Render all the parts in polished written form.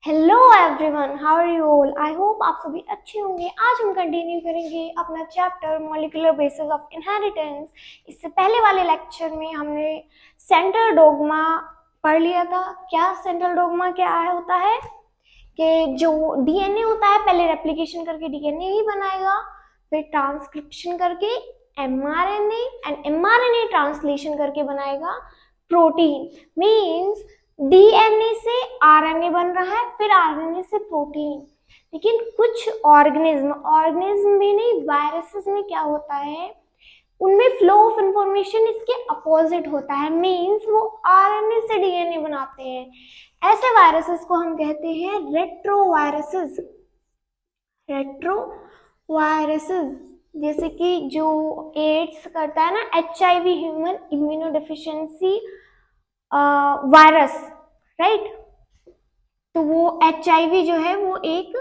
Hello everyone, how are you all. I hope आप सभी अच्छे होंगे। आज हम कंटिन्यू करेंगे अपना chapter molecular basis of inheritance. इससे पहले वाले लेक्चर में हमने सेंट्रल डोग्मा पढ़ लिया था। क्या सेंट्रल डोग्मा क्या होता है कि जो डीएनए होता है पहले रेप्लिकेशन करके डीएनए ही बनाएगा, फिर ट्रांसक्रिप्शन करके एमआरएनए एंड एमआरएनए ट्रांसलेशन करके बनाएगा प्रोटीन। मींस डीएनए से आरएनए बन रहा है, फिर आरएनए से प्रोटीन। लेकिन कुछ ऑर्गेनिज्म भी नहीं, वायरसेस में क्या होता है, उनमें फ्लो ऑफ इंफॉर्मेशन इसके अपोजिट होता है। मींस वो आरएनए से डीएनए बनाते हैं। ऐसे वायरसेस को हम कहते हैं रेट्रोवायरसेस। रेट्रोवायरसेस जैसे कि जो एड्स करता है ना, HIV, human immunodeficiency virus, right. तो वो एचआईवी जो है वो एक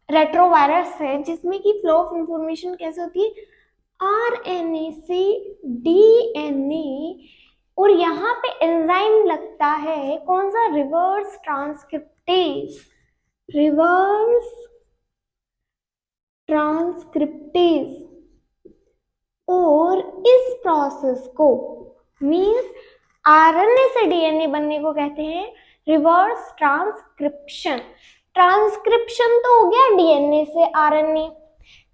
रेट्रोवायरस है जिसमें कि फ्लो ऑफ इंफॉर्मेशन कैसे होती है, आरएनए से डीएनए, और यहाँ पे एंजाइम लगता है कौन सा, रिवर्स ट्रांसक्रिप्टेज। Reverse transcriptase. और इस प्रोसेस को मींस आरएनए से डीएनए बनने को कहते हैं रिवर्स ट्रांसक्रिप्शन। ट्रांसक्रिप्शन तो हो गया डीएनए से आरएनए,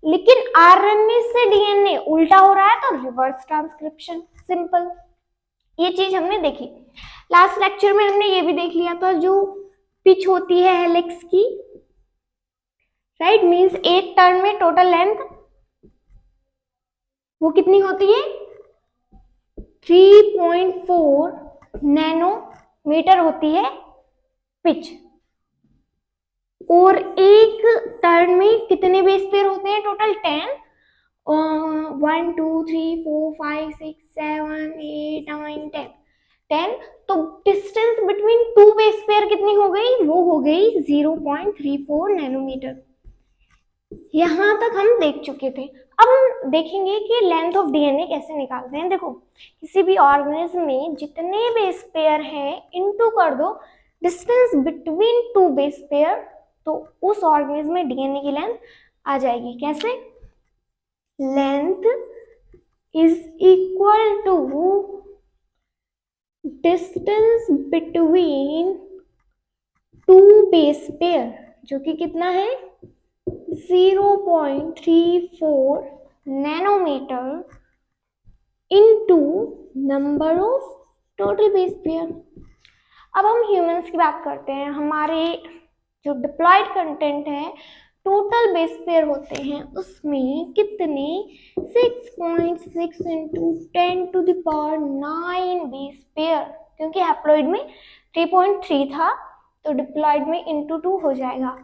लेकिन आरएनए से डीएनए उल्टा हो रहा है तो रिवर्स ट्रांसक्रिप्शन। सिंपल, ये चीज हमने देखी। लास्ट लेक्चर में हमने ये भी देख लिया था, जो पिच होती है हेलिक्स की, राइट। मींस एक टर्न में टोटल लेंथ वो कितनी होती है, 3.4 नैनोमीटर होती है पिच। और एक टर्न में कितने बेस पेयर होते हैं, टोटल 10। 1 2 3 4 5 6 7 8 9 10। तो distance between two base pair कितनी हो गई, वो हो गई 0.34 नैनोमीटर। यहां तक हम देख चुके थे। अब हम देखेंगे कि लेंथ ऑफ डीएनए कैसे निकालते हैं। देखो, किसी भी ऑर्गेनिज्म में जितने बेस पेयर हैं इनटू कर दो distance between two base pair, तो उस ऑर्गेनिज्म में डीएनए की लेंथ आ जाएगी। कैसे, length is equal to distance between two base pair, जो कि कितना है 0.34 nanometre into number of total base pair. अब हम ह्यूमंस की बात करते हैं। हमारे जो डिप्लॉयड कंटेंट है, टोटल बेस पेयर होते हैं उसमें कितने, 6.6 इंटू 10⁹ बेस पेयर, क्योंकि हैप्लॉइड में 3.3 था तो डिप्लॉयड में इंटू 2 हो जाएगा।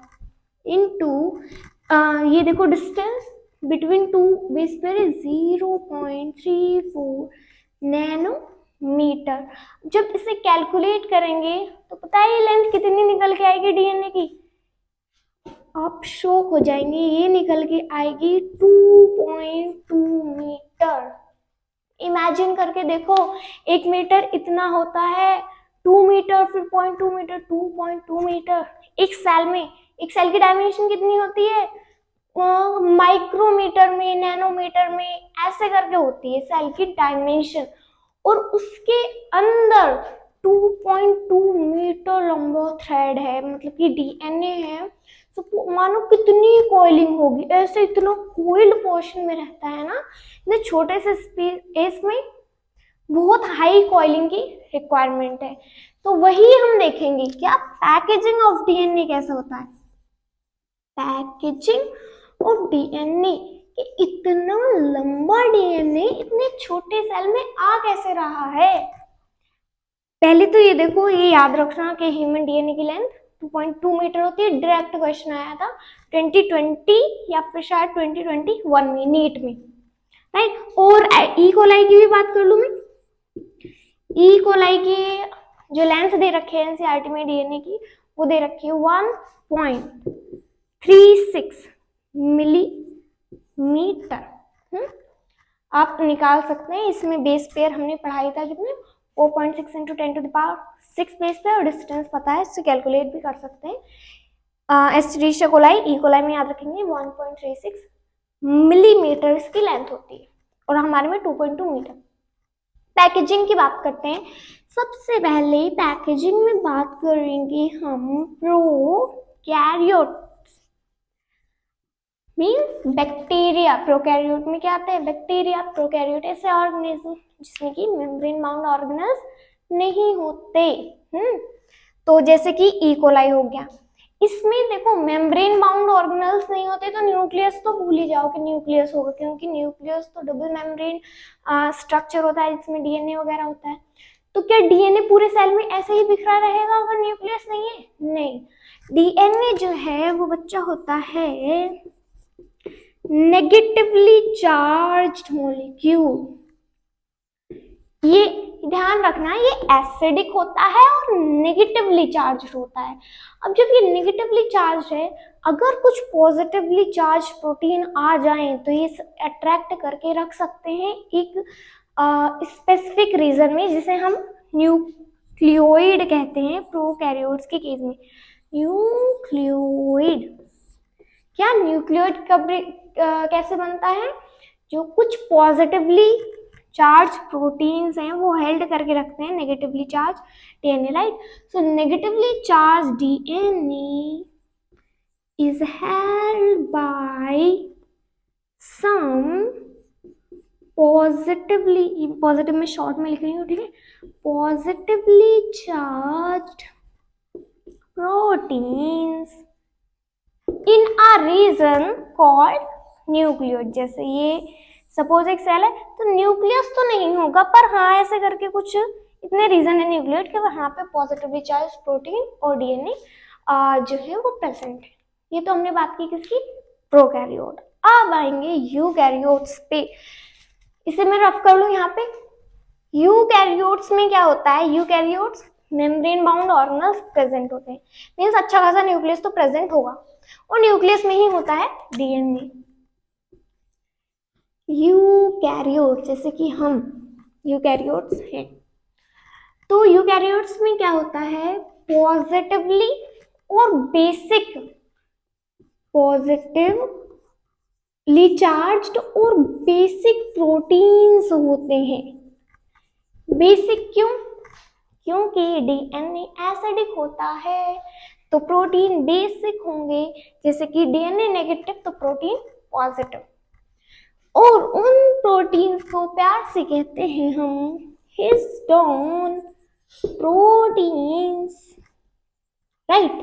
इंटू ये देखो distance between two base pair है 0.34 नैनोमीटर। जब इसे कैलकुलेट करेंगे तो पता है ये लेंथ कितनी निकल के आएगी डीएनए की, आप शॉक हो जाएंगे, ये निकल के आएगी 2.2 मीटर। इमेजिन करके देखो, 1 मीटर इतना होता है, 2 मीटर, फिर 0.2 मीटर, 2.2 मीटर एक सेल में। एक सेल की डायमेंशन कितनी होती है, माइक्रोमीटर में, नैनोमीटर में, ऐसे करके होती है सेल की डायमेंशन। और उसके अंदर 2.2 मीटर लंबा थ्रेड है, मतलब कि डीएनए है। तो मानो कितनी कॉइलिंग होगी, ऐसे इतना कोइल्ड पोर्शन में रहता है ना, इतने छोटे से स्पेस में बहुत हाई कॉइलिंग की रिक्वायरमेंट है। तो वही हम देखेंगे क्या, पैकेजिंग ऑफ डीएनए कैसा होता है। पैकेजिंग ऑफ डीएनए, कि इतना लंबा डीएनए इतने छोटे सेल में आ कैसे रहा है। पहले तो ये देखो, ये याद रखना कि ह्यूमन डीएनए की लेंथ 2.2 मीटर होती है। डायरेक्ट क्वेश्चन आया था 2020 या फिर शायद 2021 में नीट में, राइट। और ई कोलाई की भी बात कर लूं मैं। ई कोलाई की जो लेंथ दे रखे हैं एनसीईआरटी में डीएनए की, वो दे रखी है 1.36 मिलीमीटर। आप निकाल सकते हैं। इसमें बेस पेयर हमने पढ़ाई था कितने, 4.6 इंटू 10⁶ बेस पे, और डिस्टेंस पता है, इससे कैलकुलेट भी कर सकते हैं। एस्टेरिशिया कोलाई, ई कोलाई में याद रखेंगे 1.36 मिलीमीटर की लेंथ होती है, और हमारे में 2.2 मीटर। पैकेजिंग की बात करते हैं। सबसे पहले पैकेजिंग में बात करेंगे हम प्रोकैरियोट मीन्स बैक्टीरिया। प्रोकैरियोट में क्या आता है? बैक्टीरिया। प्रोकैरियोट ऐसे ऑर्गेनिज्म जिसमें कि मेम्ब्रेन बाउंड ऑर्गेनल्स नहीं होते। तो जैसे कि ई कोलाई हो गया, इसमें देखो मेम्ब्रेन बाउंड ऑर्गेनल्स नहीं होते, तो न्यूक्लियस तो भूल ही जाओ कि न्यूक्लियस होगा, क्योंकि न्यूक्लियस तो डबल मेम्ब्रेन स्ट्रक्चर होता है जिसमें डीएनए वगैरह होता है। तो क्या डीएनए पूरे सेल में ऐसे ही बिखरा रहेगा अगर न्यूक्लियस नहीं है? नहीं, डीएनए जो है वो बच्चा होता है नेगेटिवली चार्ज्ड मॉलिक्यूल। ये ध्यान रखना, ये एसिडिक होता है और नेगेटिवली चार्ज होता है। अब जब ये नेगेटिवली चार्ज है, अगर कुछ पॉजिटिवली चार्ज प्रोटीन आ जाए तो ये अट्रैक्ट करके रख सकते हैं एक स्पेसिफिक रीजन में, जिसे हम न्यूक्लियोइड कहते हैं प्रोकैरियोट्स के केस में। न्यूक्लियोइड, क्या न्यूक्लियोइड कब कैसे बनता है? जो कुछ पॉजिटिवली चार्ज प्रोटीन्स हैं वो हेल्ड करके रखते हैं negatively charge DNA, right? So negatively charge DNA is held by some positive में शॉर्ट में लिख रही हूँ, ठीक है, positively charged proteins in a region called nucleoid. जैसे ये सपोज एक सेल है, तो न्यूक्लियस तो नहीं होगा, पर हाँ ऐसे करके कुछ इतने रीजन है न्यूक्लियोइड के वहाँ पे पॉजिटिवली चार्ज प्रोटीन और डीएनए जो है वो प्रेजेंट है। ये तो हमने बात की किसकी? प्रोकैरियोट। अब आएंगे यूकैरियोट्स पे। इसे मैं रफ कर लूँ यहाँ पे। यूकैरियोट्स में क्या होता है? Eukaryotes membrane bound organelles present होते हैं, मीन्स अच्छा खासा न्यूक्लियस तो प्रेजेंट होगा, और न्यूक्लियस में ही होता है डीएनए। यूकैरियोट, जैसे कि हम यूकैरियोट्स हैं, तो यूकैरियोट्स में क्या होता है? पॉजिटिवली और बेसिक, पॉजिटिवली चार्ज्ड और बेसिक प्रोटीन्स होते हैं। बेसिक क्यों? क्योंकि डीएनए एसिडिक होता है, तो प्रोटीन बेसिक होंगे। जैसे कि डीएनए नेगेटिव तो प्रोटीन पॉजिटिव, और उन प्रोटीन्स को प्यार से कहते हैं हम हिस्टोन प्रोटीन्स, राइट?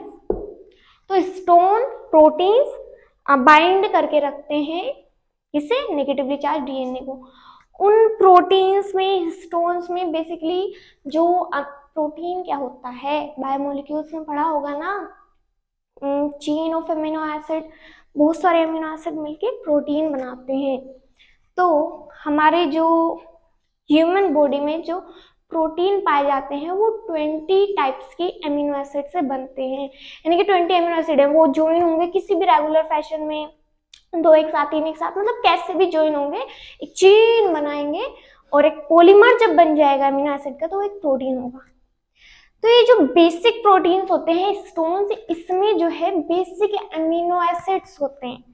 तो हिस्टोन प्रोटीन्स बाइंड करके रखते हैं इसे नेगेटिवली चार्ज डीएनए को। उन प्रोटीन्स में, हिस्टोन्स में बेसिकली जो प्रोटीन क्या होता है, बायोमोलिक्यूल्स में पढ़ा होगा ना, चेन ऑफ अमीनो एसिड, बहुत सारे अमीनो एसिड मिलके प्रोटीन बनाते हैं। तो हमारे जो ह्यूमन बॉडी में जो प्रोटीन पाए जाते हैं वो 20 टाइप्स के अमीनो एसिड से बनते हैं, यानी कि 20 अमीनो एसिड है, वो ज्वाइन होंगे किसी भी रेगुलर फैशन में, दो एक साथ, तीन एक साथ, मतलब कैसे भी ज्वाइन होंगे, एक चेन बनाएंगे, और एक पॉलीमर जब बन जाएगा अमीनो एसिड का तो एक प्रोटीन होगा। तो ये जो बेसिक प्रोटीन्स होते हैं स्टोन्स, इसमें जो है बेसिक अमीनो एसिड्स होते हैं।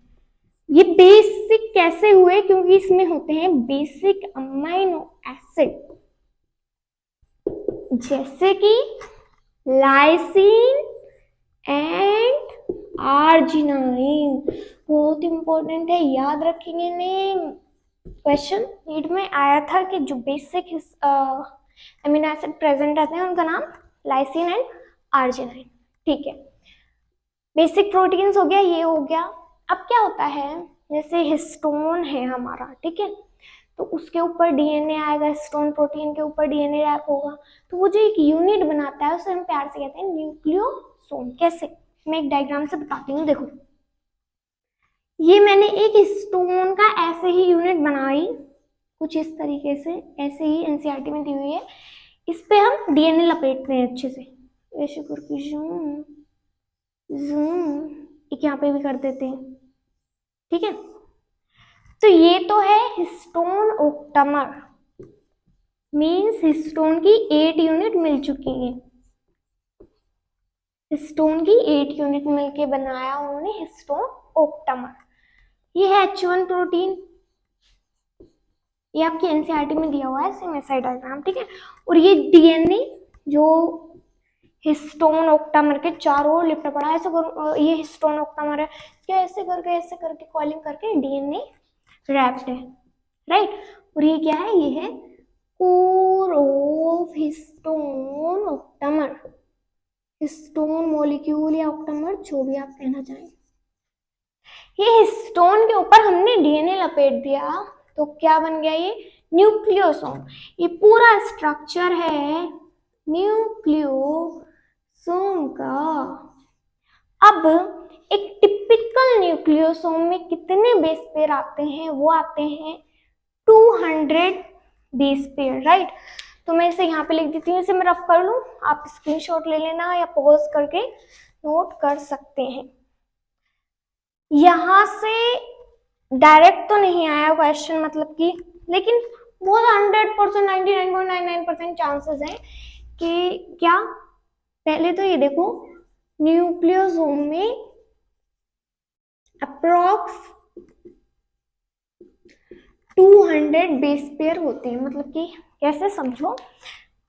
ये बेसिक कैसे हुए? क्योंकि इसमें होते हैं बेसिक अमीनो एसिड, जैसे कि लाइसिन एंड आर्जिनाइन। बहुत इंपॉर्टेंट है, याद रखेंगे नेम, क्वेश्चन नीट में आया था कि जो बेसिक अमीनो एसिड प्रेजेंट रहते हैं उनका नाम लाइसिन एंड आर्जिनाइन, ठीक है। बेसिक प्रोटीन्स हो गया, ये हो गया। अब क्या होता है, जैसे हिस्टोन है हमारा, ठीक है, तो उसके ऊपर डीएनए आएगा, हिस्टोन प्रोटीन के ऊपर डीएनए रैप होगा, तो वो जो एक यूनिट बनाता है उसे हम प्यार से कहते हैं न्यूक्लियोसोम। कैसे? मैं एक डायग्राम से बताती हूँ, देखो ये मैंने एक स्टोन का ऐसे ही यूनिट बनाई, कुछ इस तरीके से, ऐसे ही एनसीईआरटी में दी हुई है। इस पे हम डीएनए लपेटते हैं अच्छे से, ऐसे करके जूम जूम, एक यहाँ पे भी कर देते हैं, ठीक है। तो ये तो है हिस्टोन ओक्टामर, मीन्स हिस्टोन की 8 यूनिट मिल चुकी है। हिस्टोन की 8 यूनिट मिलके बनाया उन्होंने हिस्टोन ओक्टामर। ये है H1 प्रोटीन, ये आपकी एनसीईआरटी में दिया हुआ है सिमेसाइड डायग्राम, ठीक है। और ये डीएनए जो हिस्टोन ओक्टामर के चारों ओर लिपटा पड़ा है, ऐसे ये हिस्टोन ओक्टामर है, क्या ऐसे करके कॉलिंग करके डीएनए रैप्ड है, राइट। और ये क्या है, ये है core of histone octamer, histone molecule या ऑक्टामर जो भी आप कहना चाहें। ये हिस्टोन के ऊपर हमने डीएनए लपेट दिया तो क्या बन गया, ये न्यूक्लियोसोम। ये पूरा स्ट्रक्चर है न्यूक्लियोसोम का। अब एक टिपिकल न्यूक्लियोसोम में कितने बेस पेयर आते हैं, वो आते हैं 200 बेस पेयर, राइट। तो मैं इसे यहाँ पे लिख देती हूँ, इसे मैं रफ कर लूँ, आप स्क्रीनशॉट ले लेना या पॉज करके नोट कर सकते हैं। यहाँ से डायरेक्ट तो नहीं आया क्वेश्चन, मतलब कि, लेकिन बहुत 100%, 99.99% चांसेस हैं कि क्या, पहले तो ये देखो न्यूक्लियोसोम में अप्रॉक्स 200 बेस पेयर होते हैं। मतलब कि कैसे समझो,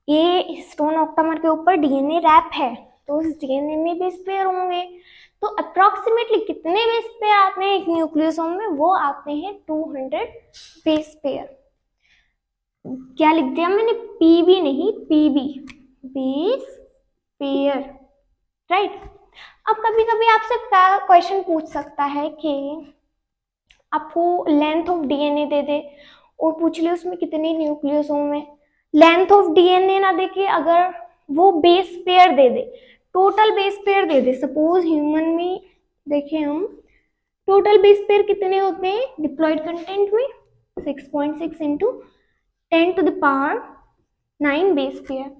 ये हिस्टोन ऑक्टामर के ऊपर डीएनए रैप है तो उस डीएनए में बेस पेयर होंगे, तो अप्रॉक्सीमेटली कितने बेस पेयर आते हैं एक न्यूक्लियोसोम में, वो आते हैं 200 बेस पेयर। क्या लिख दिया मैंने, पीबी नहीं, पीबी, बेस पेयर, राइट। अब कभी कभी आपसे क्या क्वेश्चन पूछ सकता है कि आपको लेंथ ऑफ डीएनए दे दे और पूछ ले उसमें कितने न्यूक्लियोसोम है। लेंथ ऑफ डीएनए ना देके अगर वो बेस पेयर दे दे, टोटल बेस पेयर दे दे, सपोज ह्यूमन में देखें हम, टोटल बेस पेयर कितने होते हैं डिप्लॉयड कंटेंट में, 6.6 इंटू 10⁻⁹ बेस पेयर।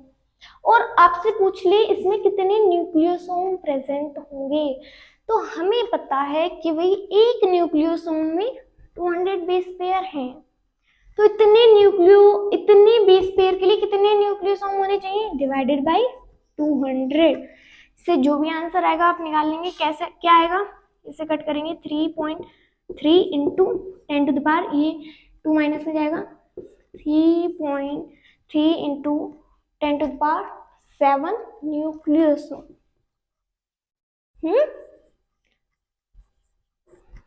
और आपसे पूछ ले इसमें कितने न्यूक्लियोसोम प्रेजेंट होंगे, तो हमें पता है कि भाई एक न्यूक्लियोसोम में 200 बेस पेयर हैं, तो इतने बेस पेयर के लिए कितने न्यूक्लियोसोम होने चाहिए, डिवाइडेड बाय 200 से जो भी आंसर आएगा आप निकाल लेंगे। कैसे, क्या आएगा, इसे कट करेंगे 3.3 इंटू 10⁻, ये 2 माइनस में जाएगा, 3.3 इंटू 10⁻7 न्यूक्लियोसोम।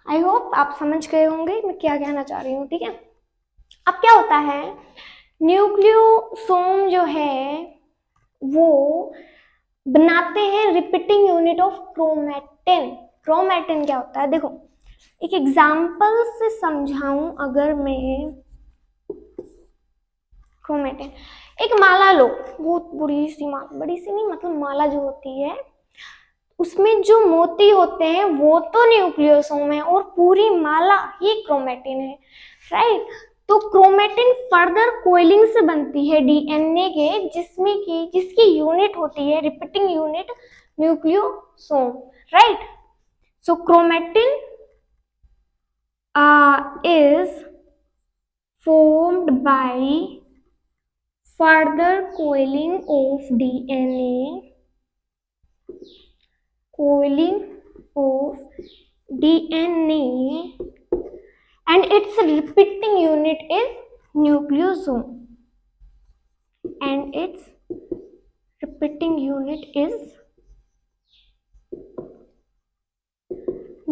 आई होप आप समझ गए होंगे मैं क्या कहना चाह रही हूँ, ठीक है। अब क्या होता है, न्यूक्लियोसोम जो है वो बनाते हैं repeating unit of chromatin. Chromatin क्या होता है, देखो एक एग्जांपल से समझाऊं अगर मैं, क्रोमैटिन एक माला लो, बहुत बड़ी सी माला, बड़ी सी नहीं मतलब माला जो होती है उसमें जो मोती होते हैं वो तो न्यूक्लियोसोम है और पूरी माला ही क्रोमैटिन है, राइट। तो क्रोमैटिन फर्दर कोइलिंग से बनती है डीएनए के, जिसमें की जिसकी यूनिट होती है repeating unit nucleosome, right. So chromatin is formed by further coiling of DNA, and its repeating unit is nucleosome, and its repeating unit is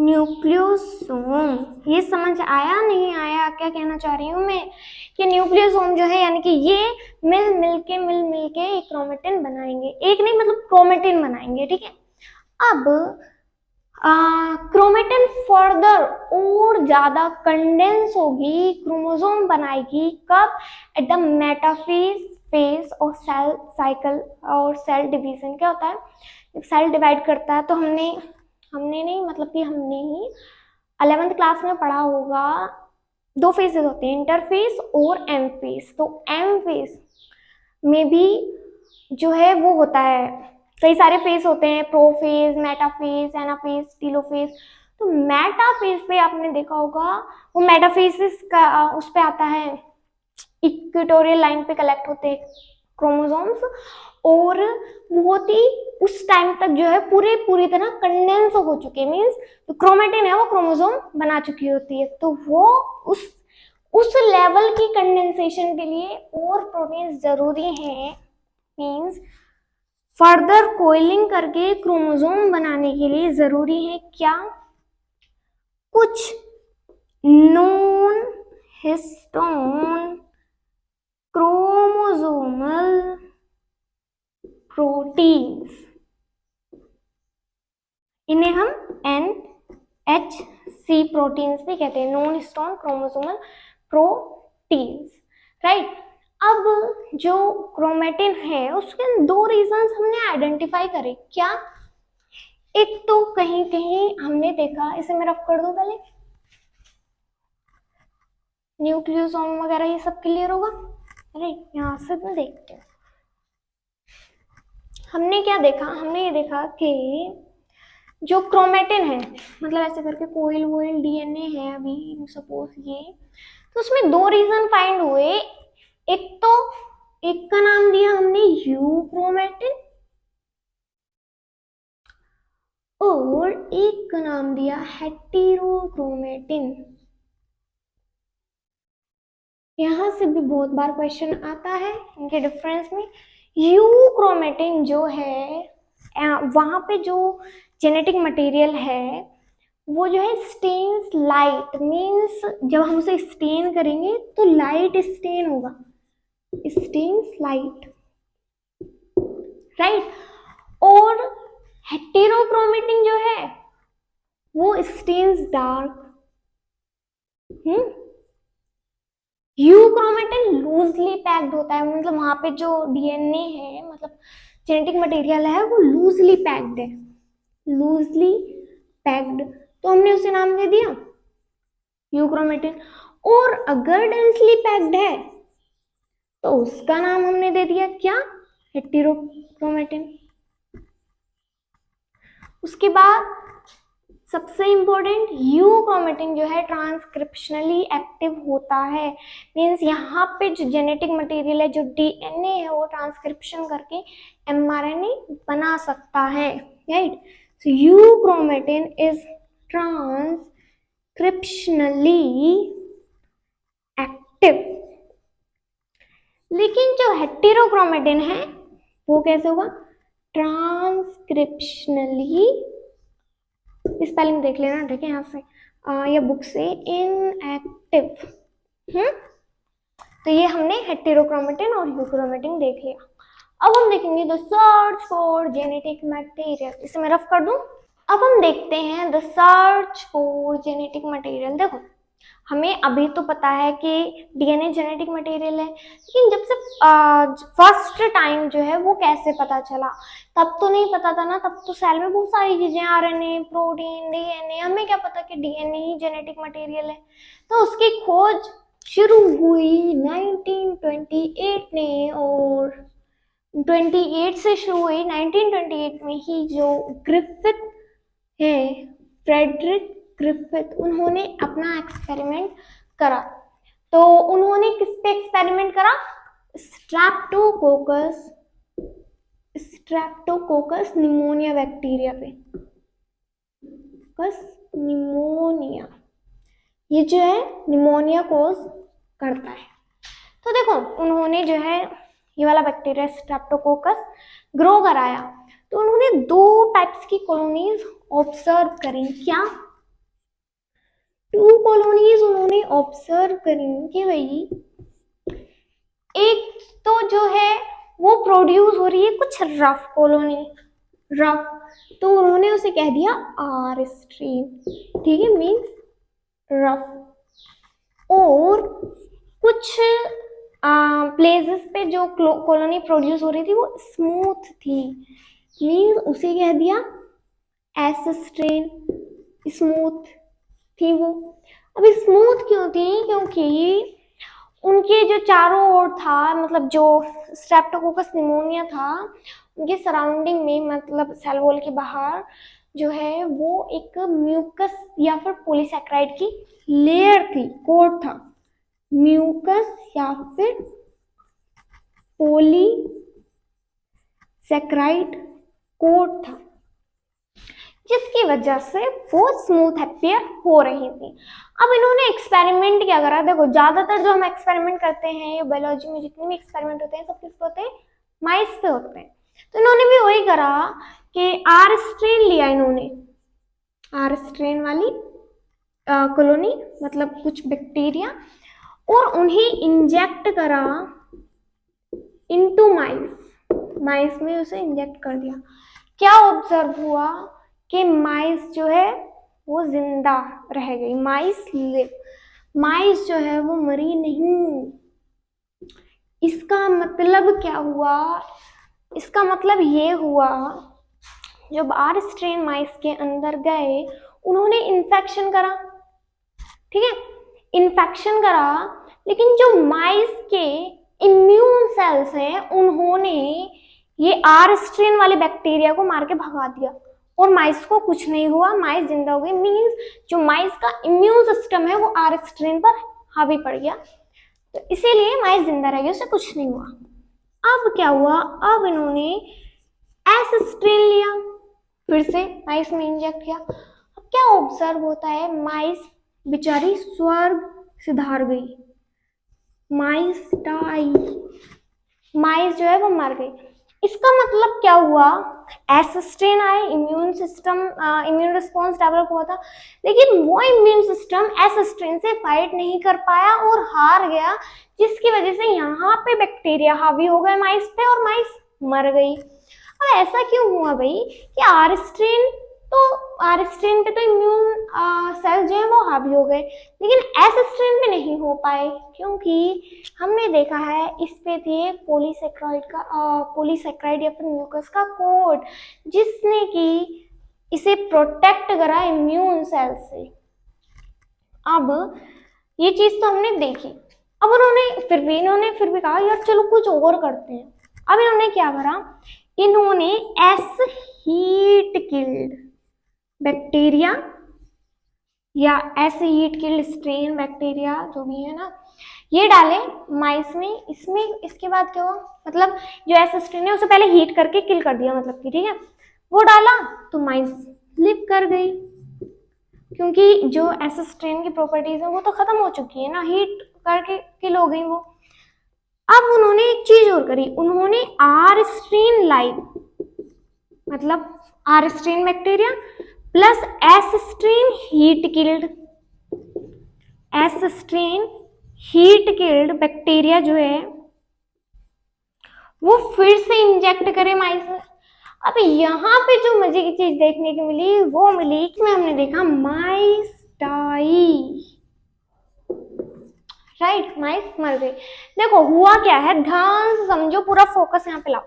nucleosome. ये समझ आया नहीं आया, क्या कहना चाह रही हूँ मैं, कि न्यूक्लियोसोम जो है यानी कि ये मिल मिल के एक क्रोमैटिन बनाएंगे, एक नहीं मतलब क्रोमैटिन बनाएंगे, ठीक है। अब क्रोमैटिन फर्दर और ज्यादा कंडेंस होगी, क्रोमोसोम बनाएगी, कब, एट द मेटाफेज फेज और सेल साइकिल और सेल डिवीजन। क्या होता है, जब सेल डिवाइड करता है तो हमने नहीं मतलब कि हमने ही 11th क्लास में पढ़ा होगा, 2 फेजेस होते हैं, इंटरफेज और एम फेज। तो एम फेज में भी जो है वो होता है, कई सारे फेज होते हैं, प्रोफेज, मेटाफेज, एनाफेज, टीलोफेज। तो मेटाफेज पे आपने देखा होगा, वो मेटाफेज का उस पे आता है इक्वेटोरियल लाइन पे कलेक्ट होते हैं क्रोमोसोम्स, और बहुत ही उस टाइम तक जो है पूरी तरह कंडेंस हो चुके, मींस जो क्रोमेटिन है वो क्रोमोसोम बना चुकी होती है। तो वो उस लेवल की कंडेंसेशन के लिए और प्रोटीन जरूरी है, मींस फर्दर कोइलिंग करके क्रोमोसोम बनाने के लिए जरूरी है क्या, कुछ नॉन हिस्टोन क्रोमोसोमल प्रोटीन्स, इन्हें हम NHC प्रोटीन्स भी कहते हैं, non histone chromosomal proteins, right. अब जो क्रोमेटिन है उसके दो रीजंस हमने आइडेंटिफाई करे, क्या, एक तो कहीं कहीं हमने देखा, इसे मैं रफ कर दूं पहले, न्यूक्लियोसोम वगैरह ये सब क्लियर होगा, राइट। यहाँ से तो देखते हैं हमने क्या देखा, हमने ये देखा कि जो क्रोमेटिन है, मतलब ऐसे करके कोइल वोइल DNA है अभी सपोज ये, तो उसमें दो रीजन फाइंड हुए, एक तो एक का नाम दिया हमने यू क्रोमेटिन और एक का नाम दिया हेटेरोक्रोमेटिन। यहां से भी बहुत बार क्वेश्चन आता है इनके डिफरेंस में। यू क्रोमेटिन जो है वहां पे जो जेनेटिक मटेरियल है वो जो है स्टेन्स लाइट, मींस जब हम उसे स्टेन करेंगे तो लाइट स्टेन होगा, स्टेन्स लाइट, राइट। और हेटेरोक्रोमेटिन जो है वो stains dark. Euchromatin loosely packed होता है, मतलब वहां पे जो DNA है, मतलब जेनेटिक मटेरियल है वो लूजली पैक्ड है, लूजली पैक्ड, तो हमने उसे नाम दे दिया यू क्रोमेटिन। और अगर डेंसली पैक्ड है तो उसका नाम हमने दे दिया क्या, हेटेरोक्रोमेटिन। उसके बाद सबसे इंपॉर्टेंट, यू क्रोमेटिन जो है ट्रांसक्रिप्शनली एक्टिव होता है, मींस यहाँ पे जो जेनेटिक मटेरियल है, जो DNA है, वो ट्रांसक्रिप्शन करके mRNA बना सकता है, right. So you chromatin is transcriptionally active. लेकिन जो हेटेरोक्रोमेटिन है वो कैसे होगा, ट्रांसक्रिप्शनली, स्पेलिंग देख लेना, ठीक है, यहाँ से या बुक से, इनएक्टिव। तो ये हमने हेटेरोक्रोमेटिन और यूक्रोमेटिन देख लिया। अब हम देखेंगे the search for genetic material, इसे मैं रफ कर दूं। अब हम देखते हैं the search for genetic material. देखो हमें अभी तो पता है कि DNA जेनेटिक मटेरियल है, लेकिन जब से फर्स्ट टाइम जो है वो कैसे पता चला, तब तो नहीं पता था ना, तब तो सेल में बहुत सारी चीजें, RNA, प्रोटीन, DNA, हमें क्या पता कि DNA ही जेनेटिक मटेरियल है। तो उसकी खोज शुरू हुई 1928 में, और 28 से शुरू हुई, 1928 में ही जो ग्रिफिथ है, फ्रेडरिक ग्रिफिथ, उन्होंने अपना एक्सपेरिमेंट करा। तो उन्होंने किस पे एक्सपेरिमेंट करा, स्ट्रेप्टोकोकस निमोनिया बैक्टीरिया पे, निमोनिया, ये जो है निमोनिया कोज करता है। तो देखो उन्होंने जो है ये वाला बैक्टीरिया स्ट्रेप्टोकोकस ग्रो कराया, तो उन्होंने दो टाइप्स की कॉलोनीज ऑब्जर्व करी, क्या, 2 कॉलोनीज उन्होंने ऑब्जर्व करी कि भाई एक तो जो है वो प्रोड्यूस हो रही है कुछ रफ कॉलोनी, रफ, तो उन्होंने उसे कह दिया R स्ट्रीम, ठीक है, मीन्स रफ। और कुछ प्लेसेस पे जो कॉलोनी प्रोड्यूस हो रही थी वो स्मूथ थी, मीन्स उसे कह दिया S स्ट्रेन, स्मूथ थी वो। अब स्मूथ क्यों थी, क्योंकि उनके जो चारों ओर था, मतलब जो स्ट्रेप्टोकोकस निमोनिया था, उनके सराउंडिंग में, मतलब सेल वॉल के बाहर जो है वो एक म्यूकस या फिर पॉलीसैकेराइड की लेयर थी, कोट था, म्यूकस या फिर पॉलीसैकेराइड कोट था, जिसकी वजह से वो स्मूथ अपीयर हो रही थी। अब इन्होंने एक्सपेरिमेंट क्या करा, देखो ज्यादातर जो हम एक्सपेरिमेंट करते हैं ये बायोलॉजी में जितने भी एक्सपेरिमेंट होते हैं सब किस पे होते हैं, माइस पे होते हैं। तो इन्होंने भी वही करा कि आर स्ट्रेन लिया इन्होंने, आर स्ट्रेन वाली कॉलोनी मतलब कुछ बैक्टीरिया, और उन्हें इंजेक्ट करा इनटू माइस, माइस में उसे इंजेक्ट कर दिया। क्या ऑब्जर्व हुआ कि माइस जो है वो जिंदा रह गई, माइस लिव, माइस जो है वो मरी नहीं। इसका मतलब क्या हुआ, इसका मतलब ये हुआ जब आर स्ट्रेन माइस के अंदर गए उन्होंने इन्फेक्शन करा, ठीक है, इन्फेक्शन करा, लेकिन जो माइस के इम्यून सेल्स हैं उन्होंने ये आर स्ट्रेन वाले बैक्टीरिया को मार के भगा दिया और माइस को कुछ नहीं हुआ, माइस जिंदा हो गई। मींस जो माइस का इम्यून सिस्टम है वो आर स्ट्रेन पर हावी पड़ गया, तो इसीलिए माइस जिंदा रह गई, उसे कुछ नहीं हुआ। अब क्या हुआ, अब इन्होंने एस स्ट्रेन लिया, फिर से माइस में इंजेक्ट किया। अब क्या ऑब्जर्व होता है, माइस बेचारी स्वर्ग सिधार गई, माइस डाई, माइस जो है वो मर गई। इसका मतलब क्या हुआ, एस स्ट्रेन आए, immune system immune response develop हुआ था, लेकिन वो इम्यून सिस्टम एस स्ट्रेन से फाइट नहीं कर पाया और हार गया, जिसकी वजह से यहाँ पे बैक्टीरिया हावी हो गए माइस पे और माइस मर गई। अब ऐसा क्यों हुआ भाई कि आर स्ट्रेन पे तो इम्यून सेल जो है वो हावी हो गए, लेकिन एस स्ट्रेन पे नहीं हो पाए, क्योंकि हमने देखा है इस पे थे पॉलीसैकेराइड या फिर म्यूकस का कोट, जिसने कि इसे प्रोटेक्ट करा इम्यून सेल से। अब ये चीज तो हमने देखी, अब इन्होंने फिर भी कहा यार चलो कुछ और करते हैं। अब इन्होंने क्या करा, इन्होंने एस हीट किल्ड बैक्टीरिया या S heat killed strain bacteria जो भी है ना, ये डाले माइस में। इसमें इसके बाद क्या हुआ, मतलब जो एस स्ट्रेन है उसे पहले हीट करके किल कर दिया, मतलब कि ठीक है, वो डाला तो माइस लिव कर गई, क्योंकि जो एस स्ट्रेन की प्रॉपर्टीज है वो तो खत्म हो चुकी है ना, हीट करके किल हो गई वो। अब उन्होंने एक चीज और करी, उन्होंने आर स्ट्रेन लाइव मतलब R strain bacteria plus S strain heat killed, S strain heat killed bacteria जो है वो फिर से इंजेक्ट करे माइस में। अब यहाँ पे जो मजे की चीज देखने की मिली वो मिली कि हमने देखा माइस डाई, राइट, माइस मर गई। देखो हुआ क्या है, ध्यान से समझो, पूरा फोकस यहाँ पे लाओ।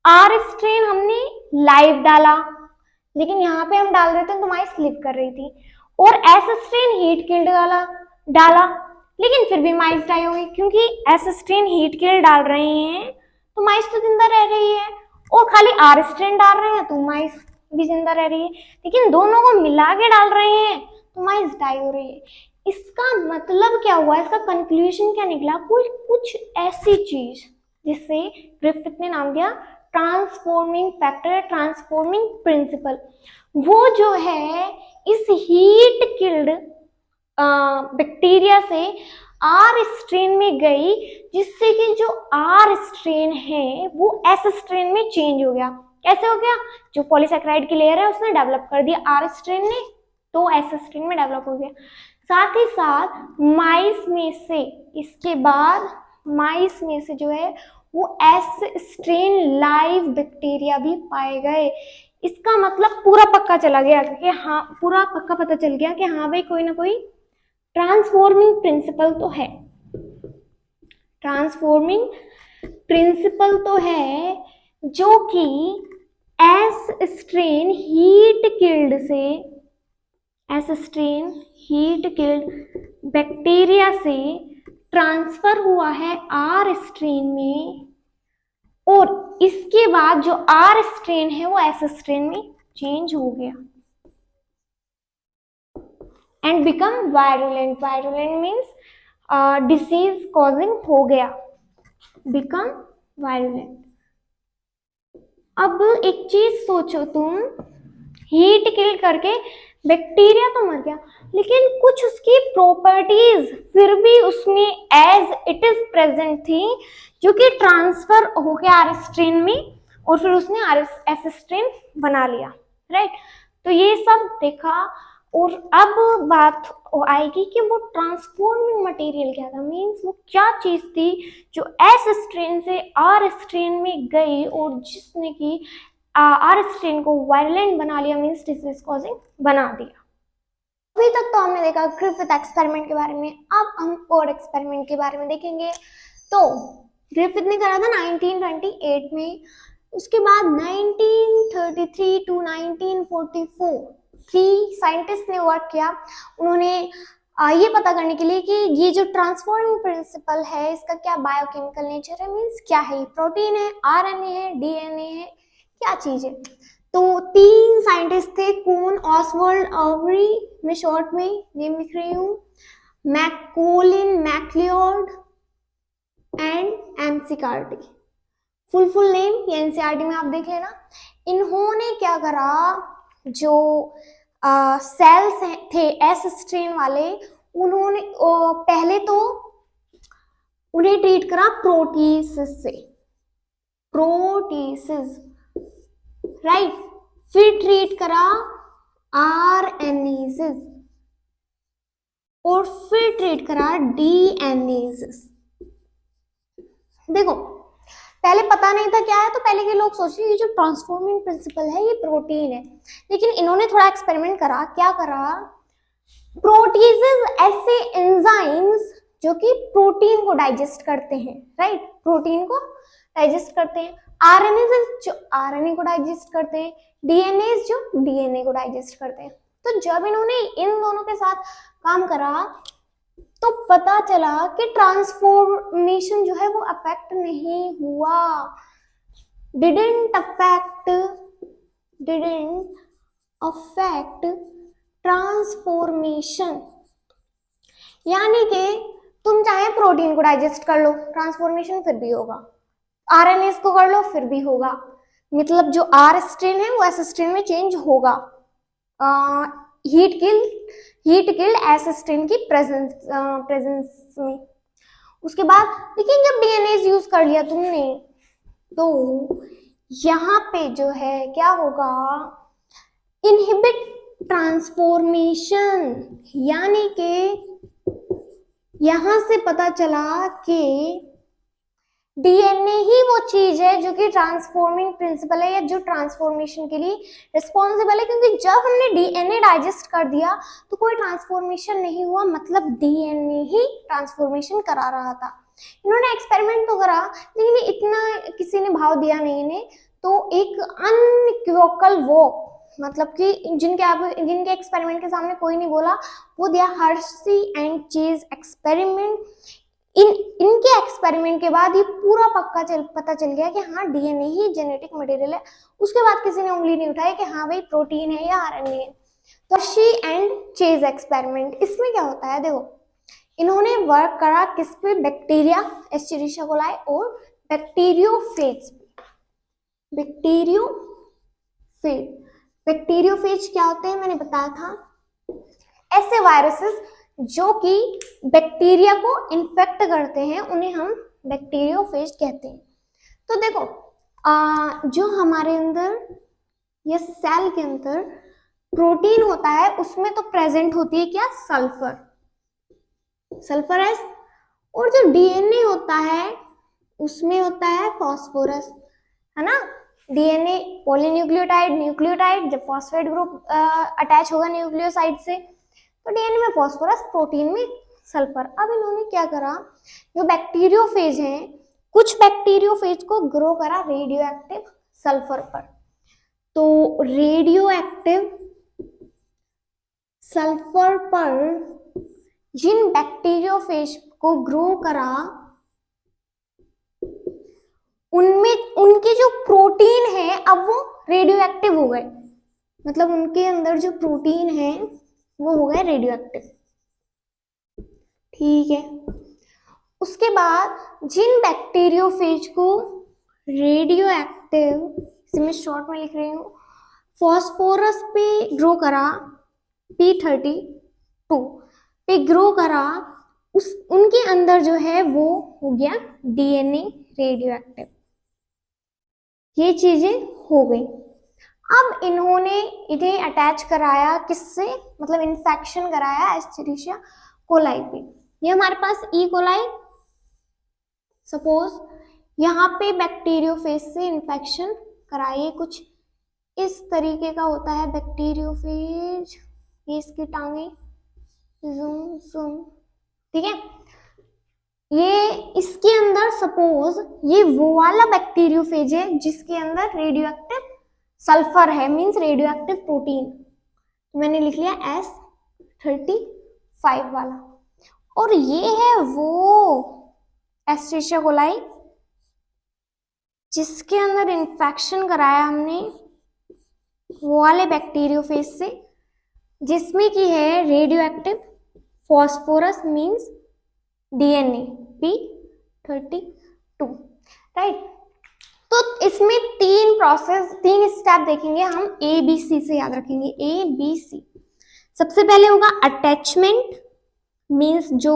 आर स्ट्रेन हमने लाइव डाला, लेकिन यहाँ पे हम डाल रहे थे तो माइस लिव कर रही थी, और एस स्ट्रेन हीट किल्ड डाला, लेकिन फिर भी माइस डाई हो गई, क्योंकि एस स्ट्रेन हीट किल्ड डाल रहे हैं तो माइस तो जिंदा रह रही है, और खाली आर स्ट्रेन डाल रहे हैं तो माइस भी जिंदा रह रही है, लेकिन दोनों को मिला के डाल रहे हैं तो माइस डाई हो रही है। इसका मतलब क्या हुआ, इसका कंक्लूजन क्या निकला, कुछ ऐसी चीज जिससे ग्रिफिथ ने नाम दिया ट्रांसफॉर्मिंग फैक्टर, ट्रांसफॉर्मिंग प्रिंसिपल, वो जो है इस हीट किल्ड बैक्टीरिया से आर स्ट्रेन में गई, जिससे कि जो आर स्ट्रेन है वो एस स्ट्रेन में चेंज हो गया। कैसे हो गया, जो पॉलीसैकेराइड की लेयर है उसने डेवलप कर दिया आर स्ट्रेन ने, तो एस स्ट्रेन में डेवलप हो गया। साथ ही साथ माइस में से, इसके बाद माइस में से जो है वो एस स्ट्रेन लाइव बैक्टीरिया भी पाए गए। इसका मतलब पूरा पक्का चला गया कि हाँ, पूरा पक्का पता चल गया कि हाँ भाई कोई ना कोई ट्रांसफॉर्मिंग प्रिंसिपल तो है, ट्रांसफॉर्मिंग प्रिंसिपल तो है, जो कि एस स्ट्रेन हीट किल्ड से, S strain heat killed bacteria से ट्रांसफर हुआ है आर स्ट्रेन में, और इसके बाद जो आर स्ट्रेन है वो एस स्ट्रेन में चेंज हो गया and become virulent. Virulent means disease causing हो गया, बिकम वायलेंट। अब एक चीज सोचो तुम, हीट किल करके बैक्टीरिया तो मर गया, लेकिन कुछ उसकी प्रॉपर्टीज फिर भी उसमें एज इट इज प्रेजेंट थी, जो कि ट्रांसफर हो गया आर स्ट्रेन में, और फिर उसने आर एस स्ट्रेन बना लिया, राइट। तो ये सब देखा, और अब बात आएगी कि वो ट्रांसफॉर्मिंग मटेरियल क्या था, मींस वो क्या चीज थी जो एस स्ट्रेन से आर स्ट्रेन में गई और जिसने की आर स्ट्रेन को वायलेंट बना लिया, मींस डिसीज कॉजिंग बना दिया। अभी तक तो हमने देखा ग्रिफिथ एक्सपेरिमेंट के बारे में, अब हम और एक्सपेरिमेंट के बारे में देखेंगे। तो ग्रिफिथ ने करा था 1928 में, उसके बाद 1933 टू 1944 3 साइंटिस्ट ने वर्क किया। उन्होंने ये पता करने के लिए कि ये जो ट्रांसफॉर्मिंग प्रिंसिपल है इसका क्या बायोकेमिकल नेचर है, मींस क्या है, प्रोटीन है, आरएनए है, डीएनए है, क्या चीज है। तो 3 साइंटिस्ट थे, कून, ऑसवर्ल्ड, ऑवरी, मैं शॉर्ट में नेम लिख रही हूँ, मैककोलिन, मैक्लियोड एंड एमसीकार्टी। फुल नेम ये एनसीईआरटी में आप देख लेना। इन्होंने क्या करा, जो सेल्स थे एस स्ट्रेन वाले, उन्होंने पहले तो उन्हें ट्रीट करा प्रोटीसिस से, प्रोटीसिस, राइट। फिर ट्रीट करा आरएनएसिस, और फिर ट्रीट करा डीएनएसिस। देखो पहले पता नहीं था क्या है, तो पहले के लोग सोचते ये जो ट्रांसफॉर्मिंग प्रिंसिपल है ये प्रोटीन है, लेकिन इन्होंने थोड़ा एक्सपेरिमेंट करा। क्या करा, प्रोटीजेज ऐसे एंजाइम्स जो कि प्रोटीन को डाइजेस्ट करते हैं, राइट, प्रोटीन को डाइजेस्ट करते हैं, आरएनए जो आरएनए को डाइजेस्ट करते हैं, डीएनए जो डीएनए को डाइजेस्ट करते हैं। तो जब इन्होंने इन दोनों के साथ काम करा तो पता चला कि ट्रांसफॉर्मेशन जो है वो अफेक्ट नहीं हुआ, डिडंट अफेक्ट ट्रांसफॉर्मेशन। यानी कि तुम चाहे प्रोटीन को डाइजेस्ट कर लो, ट्रांसफॉर्मेशन फिर भी होगा, आरएनए को कर लो फिर भी होगा, मतलब जो आर स्ट्रेन है वो एस स्ट्रेन में चेंज होगा, हीट किल्ड एस स्ट्रेन की प्रेजेंस में। उसके बाद लेकिन जब डीएनए यूज कर लिया तुमने, तो यहाँ पे जो है क्या होगा, इनहिबिट ट्रांसफॉर्मेशन। यानी कि यहां से पता चला कि डीएनए ही वो चीज है जो कि ट्रांसफॉर्मिंग प्रिंसिपल है, या जो ट्रांसफॉर्मेशन के लिए रिस्पॉन्सिबल है, क्योंकि जब हमने डीएनए डाइजेस्ट कर दिया तो कोई ट्रांसफॉर्मेशन नहीं हुआ, मतलब डीएनए ही ट्रांसफॉर्मेशन करा रहा था। इन्होंने एक्सपेरिमेंट तो करा, लेकिन इतना किसी ने भाव दिया नहीं इन्हें, तो एक अनइक्विवोकल वो, मतलब कि जिनके एक्सपेरिमेंट के सामने कोई नहीं बोला, वो दिया हर्शी एंड चेज एक्सपेरिमेंट। इनके एक्सपेरिमेंट के बाद ये पूरा पता चल गया कि हाँ डीएनए ही जेनेटिक मटेरियल है। उसके बाद किसी ने उंगली नहीं उठाई कि हाँ भाई प्रोटीन है या आरएनए है। तो हर्शी एंड चेज एक्सपेरिमेंट, इसमें क्या होता है, देखो इन्होंने वर्क करा किस पे, बैक्टीरिया एस्चेरिशिया कोलाई और बैक्टीरियोफेज। बैक्टीरियोफेज क्या होते हैं मैंने बताया था, ऐसे वायरसेस जो कि बैक्टीरिया को इन्फेक्ट करते हैं उन्हें हम बैक्टीरियोफेज कहते हैं। तो देखो जो हमारे अंदर या सेल के अंदर प्रोटीन होता है उसमें तो प्रेजेंट होती है क्या, सल्फरस, और जो डीएनए होता है उसमें होता है फॉस्फोरस, है ना। डीएनए पॉलीन्यूक्लियोटाइड, न्यूक्लियोटाइड, जब फॉस्फेट ग्रुप अटैच होगा न्यूक्लियोसाइड से तो डीएनए में फॉस्फोरस, प्रोटीन में सल्फर। अब इन्होंने क्या करा, जो बैक्टीरियोफेज हैं, कुछ बैक्टीरियोफेज को ग्रो करा रेडियो एक्टिव सल्फर पर। तो रेडियो एक्टिव सल्फर पर जिन बैक्टीरियोफेज को ग्रो करा उनमें उनके जो प्रोटीन है अब वो रेडियो एक्टिव हो गए, मतलब उनके अंदर जो प्रोटीन है वो हो गए रेडियो एक्टिव, ठीक है। उसके बाद जिन बैक्टीरियोफेज को रेडियो एक्टिव, इसमें शॉर्ट में लिख रही हूँ, फॉस्फोरस पे ग्रो करा, P32 पे ग्रो करा, उनके अंदर जो है वो हो गया डीएनए रेडियो एक्टिव। ये चीजें हो गई। अब इन्होंने इन्हें अटैच कराया किससे, मतलब इन्फेक्शन कराया एस्चेरिशिया कोलाई पे। ये हमारे पास ई कोलाई, सपोज यहाँ पे बैक्टीरियोफेज से इन्फेक्शन कराइए, कुछ इस तरीके का होता है बैक्टीरियोफेज, ये इसकी टांगे, जूम जूम, ठीक है। ये इसके अंदर सपोज ये वो वाला बैक्टीरियोफेज है जिसके अंदर रेडियो एक्टिव सल्फर है, मींस रेडियो एक्टिव प्रोटीन, तो मैंने लिख लिया S35 वाला। और ये है वो एस्चेरिशिया कोलाई जिसके अंदर इन्फेक्शन कराया हमने वो वाले बैक्टीरियोफेज से, जिसमें की है radio active phosphorus means DNA P32, right. तो इसमें तीन स्टेप देखेंगे हम, ABC से याद रखेंगे, ABC। सबसे पहले होगा अटैचमेंट, मींस जो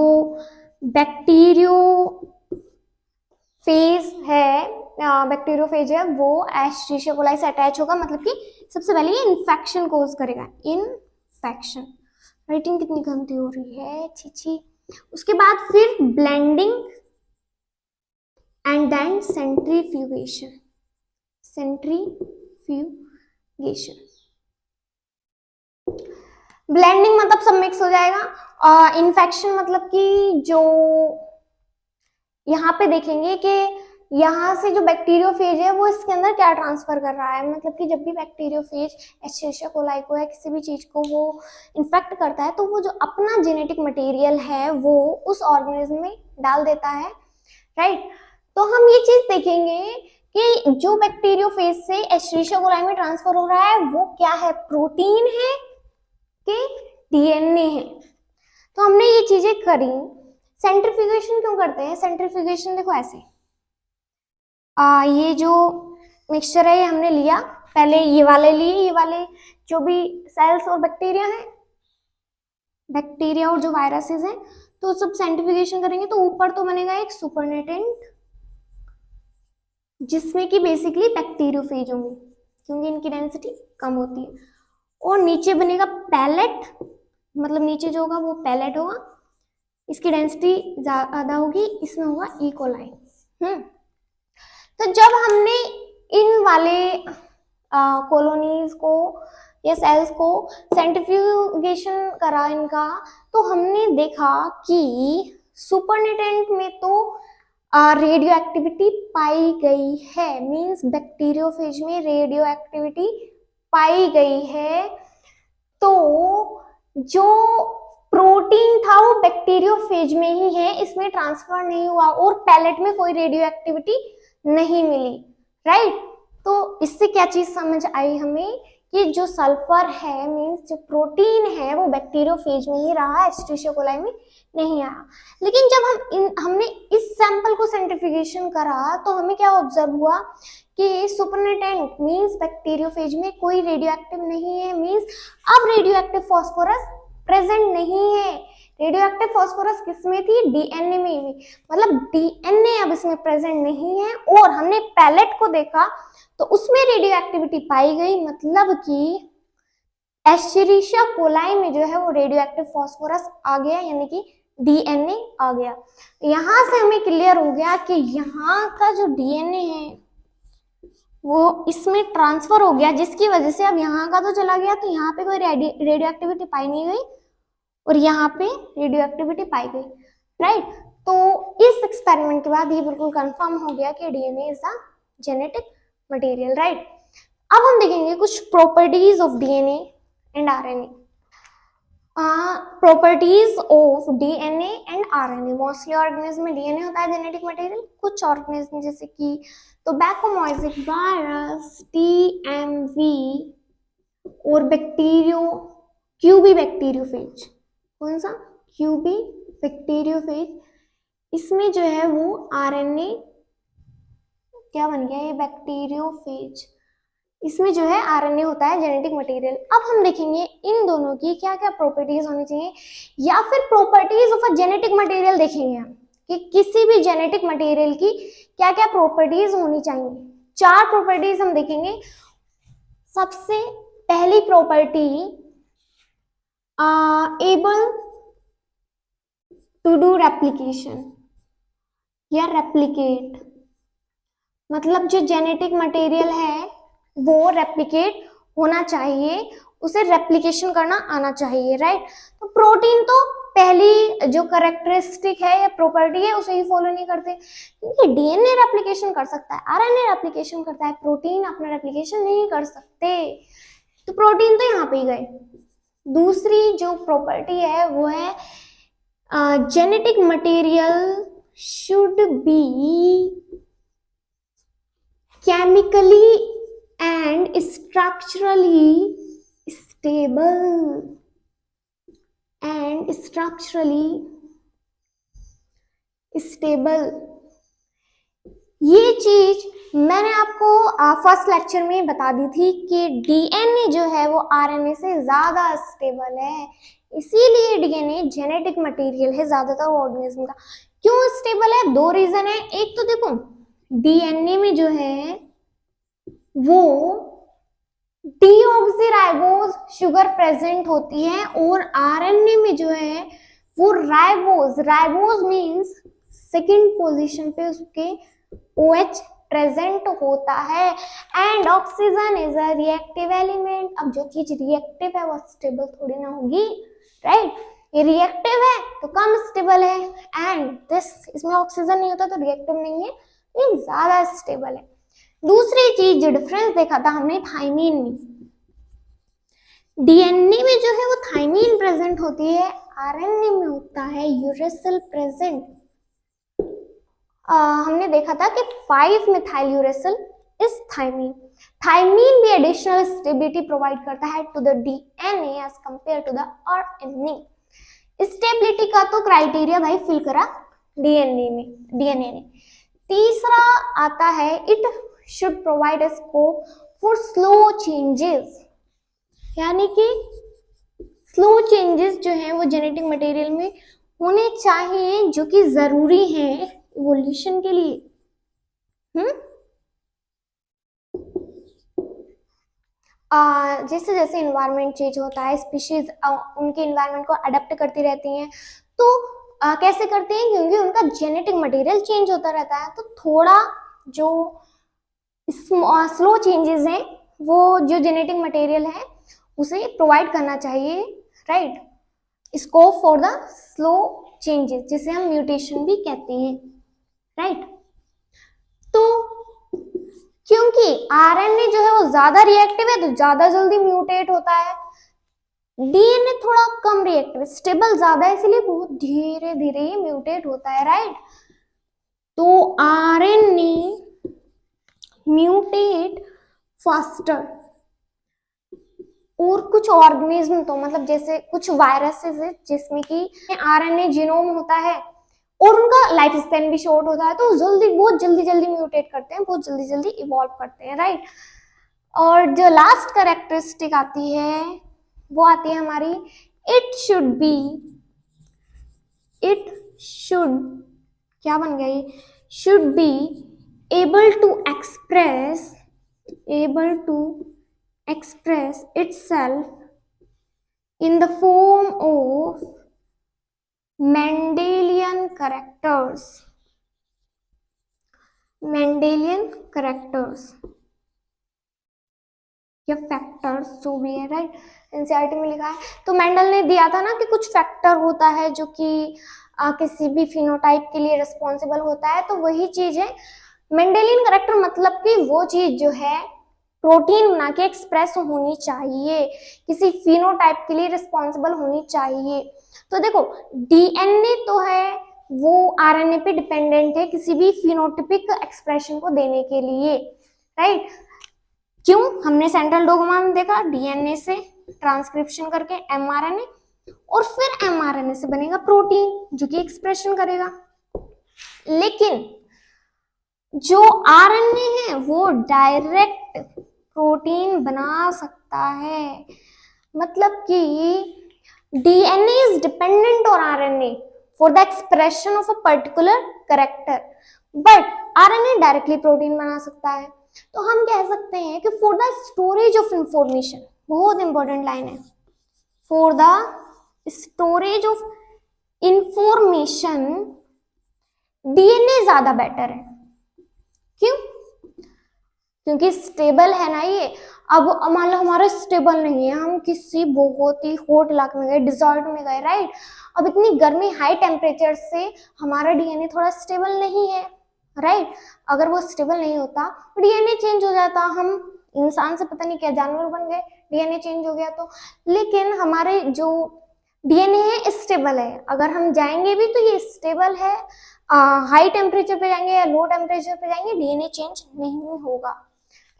बैक्टीरियोफेज है वो एस्चेरिशिया कोलाई से अटैच होगा, मतलब कि सबसे पहले ये इन्फेक्शन कोज करेगा, इन्फेक्शन। राइटिंग कितनी गंदी हो रही है, छी। उसके बाद फिर blending and then centrifugation, blending मतलब सब मिक्स हो जाएगा। इन्फेक्शन मतलब कि जो यहाँ पे देखेंगे कि यहाँ से जो बैक्टीरियोफेज है वो इसके अंदर क्या ट्रांसफर कर रहा है, मतलब कि जब भी बैक्टीरियोफेज एस्चेरिशिया कोलाई को या किसी भी चीज को वो इन्फेक्ट करता है तो वो जो अपना जेनेटिक मटेरियल है वो उस ऑर्गेनिज्म में डाल देता है, राइट। तो हम ये चीज देखेंगे कि जो बैक्टीरियोफेज से एस्चेरिशिया कोलाई में ट्रांसफर हो रहा है वो क्या है, प्रोटीन है कि डीएनए है। तो हमने ये चीजें करी। सेंट्रीफ्यूगेशन क्यों करते हैं, सेंट्रीफ्यूगेशन देखो ऐसे, ये जो मिक्सचर है ये हमने लिया, पहले ये वाले लिए, ये वाले जो भी सेल्स और बैक्टीरिया है, बैक्टीरिया और जो वायरसेस हैं, तो सब सेंट्रीफ्यूगेशन करेंगे तो ऊपर तो बनेगा एक सुपरनेटेंट जिसमें कि बेसिकली बैक्टीरियोफेज होंगे क्योंकि इनकी डेंसिटी कम होती है, और नीचे बनेगा पैलेट, मतलब नीचे जो होगा वो पैलेट होगा, इसकी डेंसिटी ज्यादा होगी, इसमें होगा ई कोलाई। तो जब हमने इन वाले कॉलोनीज को या सेल्स को सेंट्रीफ्यूगेशन करा इनका, तो हमने देखा कि सुपरनेटेंट में तो रेडियो एक्टिविटी पाई गई है, मींस बैक्टीरियोफेज में रेडियो एक्टिविटी पाई गई है। तो जो प्रोटीन था वो बैक्टीरियोफेज में ही है, इसमें ट्रांसफर नहीं हुआ और पैलेट में कोई रेडियो एक्टिविटी नहीं मिली, राइट। तो इससे क्या चीज समझ आई हमें कि जो सल्फर है मींस जो प्रोटीन है वो बैक्टीरियोफेज में ही रहा, एस्चेरिशिया कोलाई में नहीं आया। लेकिन जब हमने इस सैंपल को सेंट्रीफ्यूगेशन करा तो हमें क्या ऑब्जर्व हुआ कि सुपरनेटेंट मींस बैक्टीरियोफेज में कोई रेडियो एक्टिव नहीं है, मींस अब रेडियो एक्टिव फॉस्फोरस प्रेजेंट नहीं है। रेडियो एक्टिव फॉस्फोरस किसमें थी, डीएनए में भी, मतलब डीएनए अब इसमें प्रेजेंट नहीं है। और हमने पैलेट को देखा तो उसमें रेडियो एक्टिविटी पाई गई, मतलब कि एस्चेरिशिया कोलाई में जो है वो रेडियो एक्टिव फॉस्फोरस आ गया, यानी कि डीएनए आ गया। यहां से हमें क्लियर हो गया कि यहाँ का जो डीएनए है वो इसमें ट्रांसफर हो गया, जिसकी वजह से अब यहाँ का तो चला गया, तो यहाँ पे कोई रेडियो एक्टिविटी पाई नहीं गई और यहाँ पे रेडियो एक्टिविटी पाई गई, राइट। तो इस एक्सपेरिमेंट के बाद ये बिल्कुल कंफर्म हो गया कि DNA is the genetic material, right. अब हम देखेंगे कुछ properties of DNA and RNA. Properties of DNA and RNA, mostly organism में डीएनए होता है जेनेटिक मटेरियल, कुछ ऑर्गेनिज्म जैसे कि टोबैकोमोजाइक वायरस, टीएमवी और बैक्टीरियो क्यूबी बैक्टीरियोफेज, कौन सा, क्यूबी बैक्टीरियोफेज, इसमें जो है वो आरएनए क्या बन गया, ये बैक्टीरियोफेज, इसमें जो है आरएनए होता है जेनेटिक मटेरियल। अब हम देखेंगे इन दोनों की क्या क्या प्रॉपर्टीज होनी चाहिए, या फिर properties of a genetic material देखेंगे हम कि किसी भी जेनेटिक मटेरियल की क्या क्या प्रॉपर्टीज होनी चाहिए। 4 प्रॉपर्टीज हम देखेंगे। सबसे पहली property, able to do replication या रेप्लिकेट, मतलब जो जेनेटिक मटेरियल है वो रेप्लिकेट होना चाहिए, उसे रेप्लिकेशन करना आना चाहिए, राइट। तो प्रोटीन तो पहली जो करेक्टरिस्टिक है या प्रॉपर्टी है उसे ही फॉलो नहीं करते, क्योंकि डीएनए रेप्लिकेशन कर सकता है, आरएनए रेप्लिकेशन करता है, प्रोटीन अपना रेप्लिकेशन नहीं कर सकते, तो प्रोटीन तो यहाँ पे ही गए। दूसरी जो प्रॉपर्टी है वो है genetic material should be chemically and structurally stable and structurally stable। ये चीज मैंने आपको फर्स्ट लेक्चर में बता दी थी कि डीएनए जो है वो आरएनए से ज्यादा स्टेबल है, इसीलिए डीएनए जेनेटिक मटेरियल है ज्यादातर ऑर्गेनिज्म का। क्यों स्टेबल है? 2 रीजन है। एक तो देखो डीएनए में जो है वो डीऑक्सीराइबोज शुगर प्रेजेंट होती है, और आरएनए में जो है वो राइबोज मींस सेकंड पोजीशन पे उसके OH प्रेजेंट होता है। And oxygen is a reactive element. अब जो चीज रिएक्टिव है वो स्टेबल थोड़ी ना होगी, राइट। ये रिएक्टिव है तो कम स्टेबल है, एंड इसमें ऑक्सीजन नहीं होता तो रिएक्टिव नहीं है, ये ज्यादा स्टेबल है। दूसरी चीज जो डिफरेंस देखा था हमने थाइमीन में, डीएनए में जो है वो थाइमीन प्रेजेंट होती है, आरएनए में होता है यूरेसिल प्रेजेंट। हमने देखा था कि 5 methyl uracil is thymine. Thymine भी एडिशनल स्टेबिलिटी प्रोवाइड करता है to the DNA as compare to the RNA. Stability का तो क्राइटेरिया भाई फिल करा डीएनए ने। तीसरा आता है it should provide a scope for slow changes, यानी कि स्लो चेंजेस जो है वो जेनेटिक मटेरियल में होने चाहिए, जो कि जरूरी है इवोल्यूशन के लिए। जैसे जैसे इन्वायरमेंट चेंज होता है, स्पीशीज उनके इन्वायरमेंट को अडेप्ट करती रहती हैं, तो कैसे करते हैं, क्योंकि उनका जेनेटिक मटेरियल चेंज होता रहता है, तो थोड़ा जो स्लो चेंजेस हैं वो जो जेनेटिक मटेरियल है उसे प्रोवाइड करना चाहिए, right. Scope for the slow changes, जिसे हम म्यूटेशन भी कहते हैं, राइट। तो क्योंकि आरएनए जो है वो ज्यादा रिएक्टिव है तो ज्यादा जल्दी म्यूटेट होता है, डीएनए थोड़ा कम रिएक्टिव, स्टेबल ज्यादा है, इसलिए बहुत धीरे धीरे ही म्यूटेट होता है, राइट। तो आरएनए म्यूटेट फास्टर, और कुछ ऑर्गेनिज्म तो मतलब जैसे कुछ वायरसेस है जिसमें कि आरएनए जीनोम होता है और उनका लाइफ स्पैन भी शॉर्ट होता है, तो बहुत जल्दी म्यूटेट करते हैं, बहुत जल्दी इवॉल्व करते हैं, राइट। और जो लास्ट कैरेक्टरिस्टिक आती है वो आती है हमारी इट शुड क्या बन गई, should be able to express itself in the form of Mendelian characters या फैक्टर्स जो भी है, राइट। एनसीईआरटी में लिखा है, तो मेंडल ने दिया था ना कि कुछ फैक्टर होता है जो कि किसी भी फिनोटाइप के लिए रिस्पॉन्सिबल होता है, तो वही चीज है मेंडेलियन कैरेक्टर, मतलब कि वो चीज जो है प्रोटीन बना के एक्सप्रेस होनी चाहिए, किसी फिनोटाइप के लिए रिस्पॉन्सिबल होनी चाहिए। तो देखो डीएनए तो है वो आरएनए पे डिपेंडेंट है किसी भी फिनोटाइपिक एक्सप्रेशन को देने के लिए, राइट। क्यों? हमने सेंट्रल डोग्मा में देखा, डीएनए से ट्रांसक्रिप्शन करके एमआरएनए, और फिर mRNA से बनेगा प्रोटीन जो कि एक्सप्रेशन करेगा। लेकिन जो आरएनए है वो डायरेक्ट प्रोटीन बना सकता है, मतलब कि DNA is dependent on RNA for the expression of a particular character, but RNA directly protein बना सकता है। तो हम कह सकते हैं कि for the storage of information, बहुत इंपॉर्टेंट लाइन है, for the storage of information DNA ज्यादा बेटर है। क्यों? क्योंकि स्टेबल है ना ये। अब मान लो हमारा स्टेबल नहीं है, हम किसी बहुत ही हॉट इलाके में गए, डिजर्ट में गए, राइट। अब इतनी गर्मी, हाई टेम्परेचर से हमारा डीएनए थोड़ा स्टेबल नहीं है, राइट। अगर वो स्टेबल नहीं होता तो डीएनए चेंज हो जाता, हम इंसान से पता नहीं क्या जानवर बन गए, डीएनए चेंज हो गया तो। लेकिन हमारे जो डीएनए है स्टेबल है, अगर हम जाएंगे भी तो ये स्टेबल है, हाई टेम्परेचर पे जाएंगे या लो टेम्परेचर पे जाएंगे डीएनए चेंज नहीं होगा,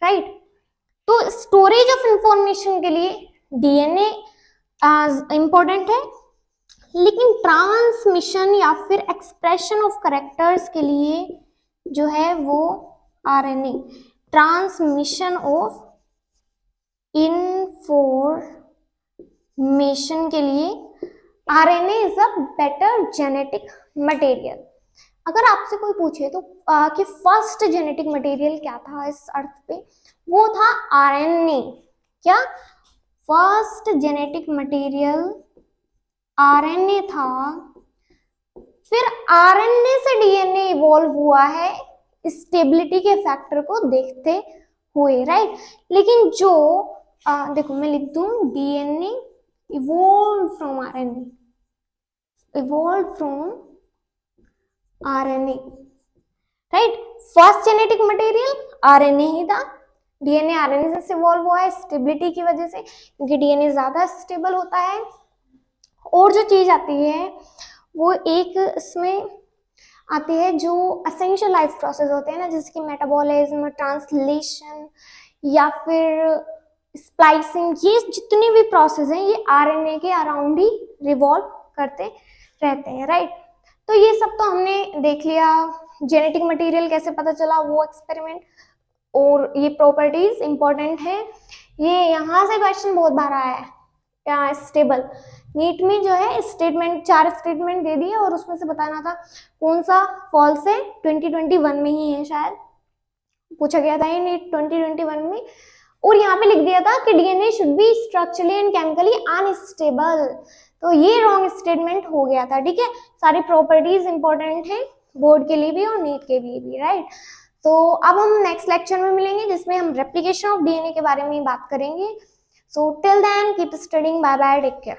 राइट। तो स्टोरेज ऑफ इंफॉर्मेशन के लिए डीएनए इंपॉर्टेंट है, लेकिन ट्रांसमिशन या फिर एक्सप्रेशन ऑफ कैरेक्टर्स के लिए जो है वो आरएनए, ट्रांसमिशन ऑफ इंफॉर्मेशन के लिए RNA is a better genetic material. अगर आपसे कोई पूछे तो कि फर्स्ट जेनेटिक मटेरियल क्या था इस अर्थ पे, वो था आरएनए। क्या फर्स्ट जेनेटिक मटेरियल आरएनए था, फिर आरएनए से डीएनए इवॉल्व हुआ है स्टेबिलिटी के फैक्टर को देखते हुए, राइट। लेकिन जो देखो मैं लिख दूं DNA evolve from RNA, evolve from RNA, right. First genetic material RNA ही था, डीएनए आरएनए से इवॉल्व हुआ है स्टेबिलिटी की वजह से, क्योंकि डीएनए ज्यादा स्टेबल होता है। और जो चीज आती है वो एक इसमें आती है जो एसेंशियल लाइफ प्रोसेस होते हैं ना, जैसे कि मेटाबॉलिज्म, ट्रांसलेशन या फिर स्प्लाइसिंग, ये जितने भी प्रोसेस हैं ये आरएनए के अराउंड ही रिवॉल्व करते रहते हैं, राइट। तो ये सब तो हमने देख लिया, जेनेटिक मटेरियल कैसे पता चला वो एक्सपेरिमेंट, और ये प्रॉपर्टीज इंपॉर्टेंट है। ये यहाँ से क्वेश्चन बहुत बार आया है, क्या स्टेबल नीट में जो है स्टेटमेंट, 4 स्टेटमेंट दे दिए और उसमें से बताना था कौन सा फॉल्स है, 2021 में ही है शायद पूछा गया था ये नीट 2021 में। और यहाँ पे लिख दिया था कि DNA should be structurally and chemically unstable, तो ये रॉन्ग स्टेटमेंट हो गया था, ठीक है। सारी प्रॉपर्टीज इंपॉर्टेंट है बोर्ड के लिए भी और नीट के लिए भी, राइट। तो अब हम नेक्स्ट लेक्चर में मिलेंगे जिसमें हम रेप्लिकेशन ऑफ डीएनए के बारे में बात करेंगे। So till then keep studying, bye bye, take care.